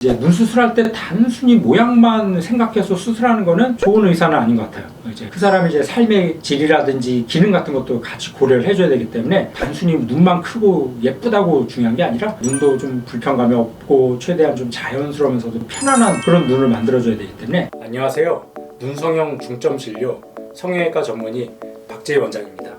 이제 눈 수술할 때 단순히 모양만 생각해서 수술하는 거는 좋은 의사는 아닌 것 같아요. 이제 그 사람의 이제 삶의 질이라든지 기능 같은 것도 같이 고려를 해줘야 되기 때문에 단순히 눈만 크고 예쁘다고 중요한 게 아니라 눈도 좀 불편감이 없고 최대한 좀 자연스러우면서도 편안한 그런 눈을 만들어줘야 되기 때문에. 안녕하세요. 눈성형 중점 진료 성형외과 전문의 박재희 원장입니다.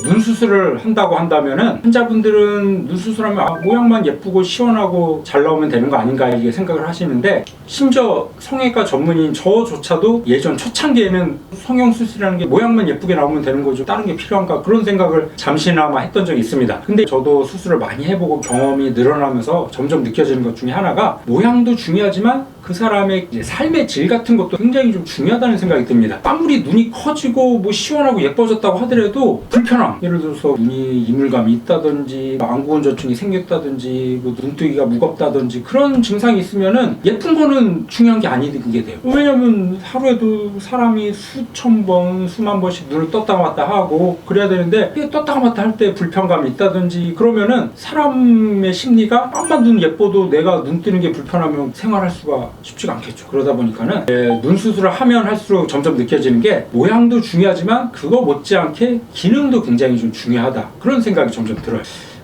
눈 수술을 한다고 한다면은 환자분들은 눈 수술하면 모양만 예쁘고 시원하고 잘 나오면 되는 거 아닌가 이렇게 생각을 하시는데, 심지어 성형외과 전문의인 저조차도 예전 초창기에는 성형 수술이라는 게 모양만 예쁘게 나오면 되는 거죠, 다른 게 필요한가, 그런 생각을 잠시나마 했던 적이 있습니다. 근데 저도 수술을 많이 해보고 경험이 늘어나면서 점점 느껴지는 것 중에 하나가, 모양도 중요하지만 그 사람의 이제 삶의 질 같은 것도 굉장히 좀 중요하다는 생각이 듭니다. 아무리 눈이 커지고 뭐 시원하고 예뻐졌다고 하더라도 불편함, 예를 들어서 눈이 이물감이 있다든지 안구건조증이 생겼다든지 뭐 눈뜨기가 무겁다든지 그런 증상이 있으면은 예쁜 거는 중요한 게 아니게 돼요. 왜냐면 하루에도 사람이 수천 번 수만 번씩 눈을 떴다 놨다 하고 그래야 되는데, 떴다 놨다 할 때 불편감이 있다든지 그러면은 사람의 심리가 암만 눈 예뻐도 내가 눈 뜨는 게 불편하면 생활할 수가 쉽지가 않겠죠. 그러다 보니까는 눈 수술을 하면 할수록 점점 느껴지는 게, 모양도 중요하지만 그거 못지않게 기능도 굉장히 좀 중요하다, 그런 생각이 점점 들어요.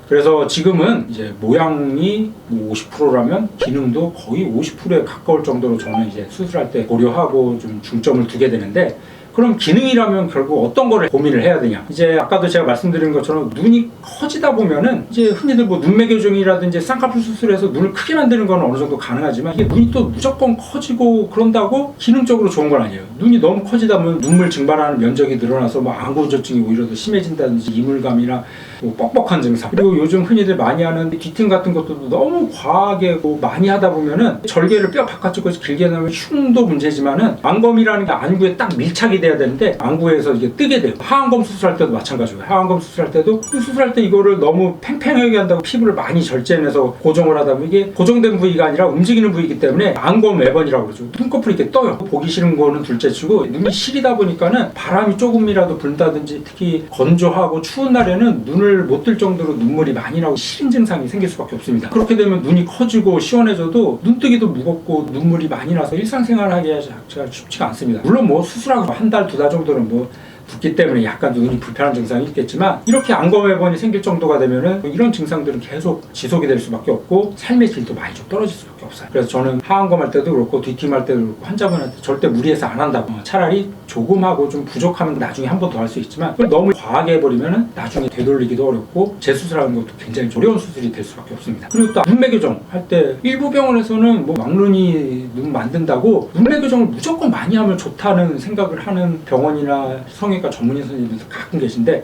그래서 지금은 이제 모양이 50%라면 기능도 거의 50%에 가까울 정도로 저는 이제 수술할 때 고려하고 좀 중점을 두게 되는데, 그럼 기능이라면 결국 어떤 거를 고민을 해야 되냐. 이제 아까도 제가 말씀드린 것처럼 눈이 커지다 보면은 이제 흔히들 뭐 눈매 교정이라든지 쌍꺼풀 수술해서 눈을 크게 만드는 건 어느 정도 가능하지만, 이게 눈이 또 무조건 커지고 그런다고 기능적으로 좋은 건 아니에요. 눈이 너무 커지다 보면 눈물 증발하는 면적이 늘어나서 뭐 안구조증이 오히려 더 심해진다든지 이물감이나 뭐 뻑뻑한 증상, 그리고 요즘 흔히들 많이 하는 뒤팅 같은 것도 너무 과하게 뭐 많이 하다 보면은 절개를 뼈 바깥쪽에서 길게 나면 흉도 문제지만은 안검이라는 게 안구에 딱 밀착이 돼야 되는데 안구에서 이게 뜨게 돼요. 하안검 수술할 때도 마찬가지고요. 하안검 수술할 때도 수술할 때 이거를 너무 팽팽하게 한다고 피부를 많이 절제해서 고정을 하다 보면 이게 고정된 부위가 아니라 움직이는 부위이기 때문에 안검 외번이라고 그러죠. 눈꺼풀이 이렇게 떠요. 보기 싫은 거는 둘째치고 눈이 시리다 보니까는 바람이 조금이라도 분다든지 특히 건조하고 추운 날에는 눈을 못 뜰 정도로 눈물이 많이 나고 시린 증상이 생길 수밖에 없습니다. 그렇게 되면 눈이 커지고 시원해져도 눈뜨기도 무겁고 눈물이 많이 나서 일상생활을 하기가 쉽지가 않습니다. 물론 뭐 수술하고 한 달, 두 달 정도는 뭐 붓기 때문에 약간 눈이 불편한 증상이 있겠지만, 이렇게 안검외번이 생길 정도가 되면은 이런 증상들은 계속 지속이 될 수밖에 없고 삶의 질도 많이 좀 떨어질 수밖에 없어요. 그래서 저는 하안검 할 때도 그렇고 뒤팀 할 때도 그렇고 환자분한테 절대 무리해서 안 한다고, 차라리 조금 하고 좀 부족하면 나중에 한 번 더 할 수 있지만 그걸 너무 과하게 해버리면은 나중에 되돌리기도 어렵고 재수술하는 것도 굉장히 어려운 수술이 될 수밖에 없습니다. 그리고 또 눈매 교정 할 때 일부 병원에서는 뭐 막눈이 눈 만든다고 눈매 교정을 무조건 많이 하면 좋다는 생각을 하는 병원이나 성형외과 전문의 선생님들도 가끔 계신데,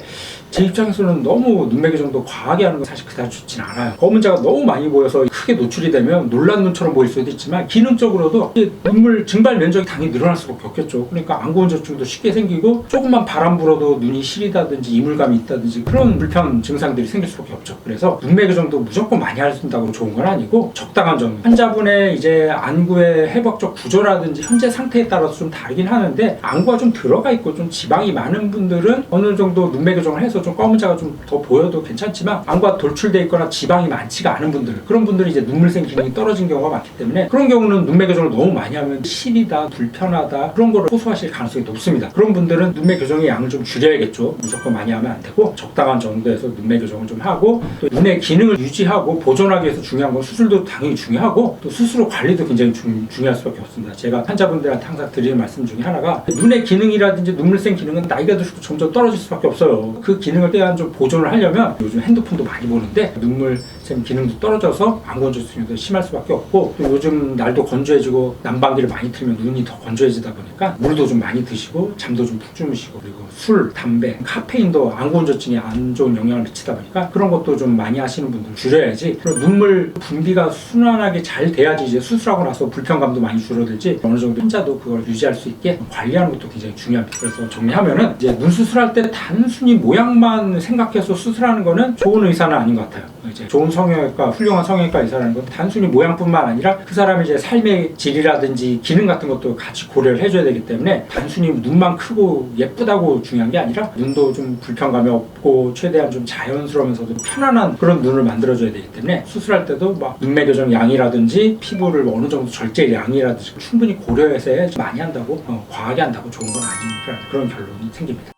제 입장에서는 너무 눈매 교정도 과하게 하는 건 사실 그다지 좋진 않아요. 검은 자가 너무 많이 보여서 크게 노출이 되면 놀란 눈처럼 보일 수도 있지만 기능적으로도 눈물 증발 면적이 당연히 늘어날 수밖에 없겠죠. 그러니까 안구건조증도 쉽게 생기고 조금만 바람 불어도 눈이 시리다든지 이물감이 있다든지 그런 불편 증상들이 생길 수밖에 없죠. 그래서 눈매 교정도 무조건 많이 하신다고 좋은 건 아니고 적당한 정도. 환자분의 이제 안구의 회복적 구조라든지 현재 상태에 따라서 좀 다르긴 하는데, 안구가 좀 들어가 있고 좀 지방이 많은 분들은 어느 정도 눈매 교정을 해서 좀 검은 자가 좀 더 보여도 괜찮지만, 안구가 돌출되어 있거나 지방이 많지가 않은 분들, 그런 분들이 이제 눈물샘 기능이 떨어진 경우가 많기 때문에 그런 경우는 눈매 교정을 너무 많이 하면 시리다, 불편하다 그런 거를 호소하실 가능성이 높습니다. 그런 분들은 눈매 교정의 양을 좀 줄여야겠죠. 무조건 많이 하면 안 되고 적당한 정도에서 눈매 교정을 좀 하고, 또 눈의 기능을 유지하고 보존하기 위해서 중요한 건 수술도 당연히 중요하고 또 스스로 관리도 굉장히 중요할 수밖에 없습니다. 제가 환자분들한테 항상 드리는 말씀 중에 하나가, 눈의 기능이라든지 눈물샘 기능은 나이가 들수록 점점 떨어질 수밖에 없어요. 그 기능을 최대한 좀 보존을 하려면, 요즘 핸드폰도 많이 보는데 눈물샘 기능도 떨어져서 안구건조증이 더 심할 수밖에 없고, 또 요즘 날도 건조해지고 난방기를 많이 틀면 눈이 더 건조해지다 보니까 물도 좀 많이 드시고 잠도 좀 푹 주무시고, 그리고 술, 담배, 카페인도 안구건조증에 안 좋은 영향을 미치다 보니까 그런 것도 좀 많이 하시는 분들 줄여야지. 그리고 눈물 분비가 순환하게 잘 돼야지 이제 수술하고 나서 불편감도 많이 줄어들지, 어느 정도 환자도 그걸 유지할 수 있게 관리하는 것도 굉장히 중요합니다. 그래서 정리하면은, 이제 눈 수술할 때 단순히 모양만 생각해서 수술하는 거는 좋은 의사는 아닌 것 같아요. 이제 좋은 성형외과, 훌륭한 성형외과 의사라는 건 단순히 모양뿐만 아니라 그 사람의 이제 삶의 질이라든지 기능 같은 것도 같이 고려를 해줘야 되기 때문에 단순히 눈만 크고 예쁘다고 중요한 게 아니라 눈도 좀 불편감이 없고 최대한 좀 자연스러우면서도 편안한 그런 눈을 만들어줘야 되기 때문에 수술할 때도 막 눈매 교정 양이라든지 피부를 어느 정도 절제 양이라든지 충분히 고려해서 많이 한다고 과하게 한다고 좋은 건 아니라는 그런 결론이 생깁니다.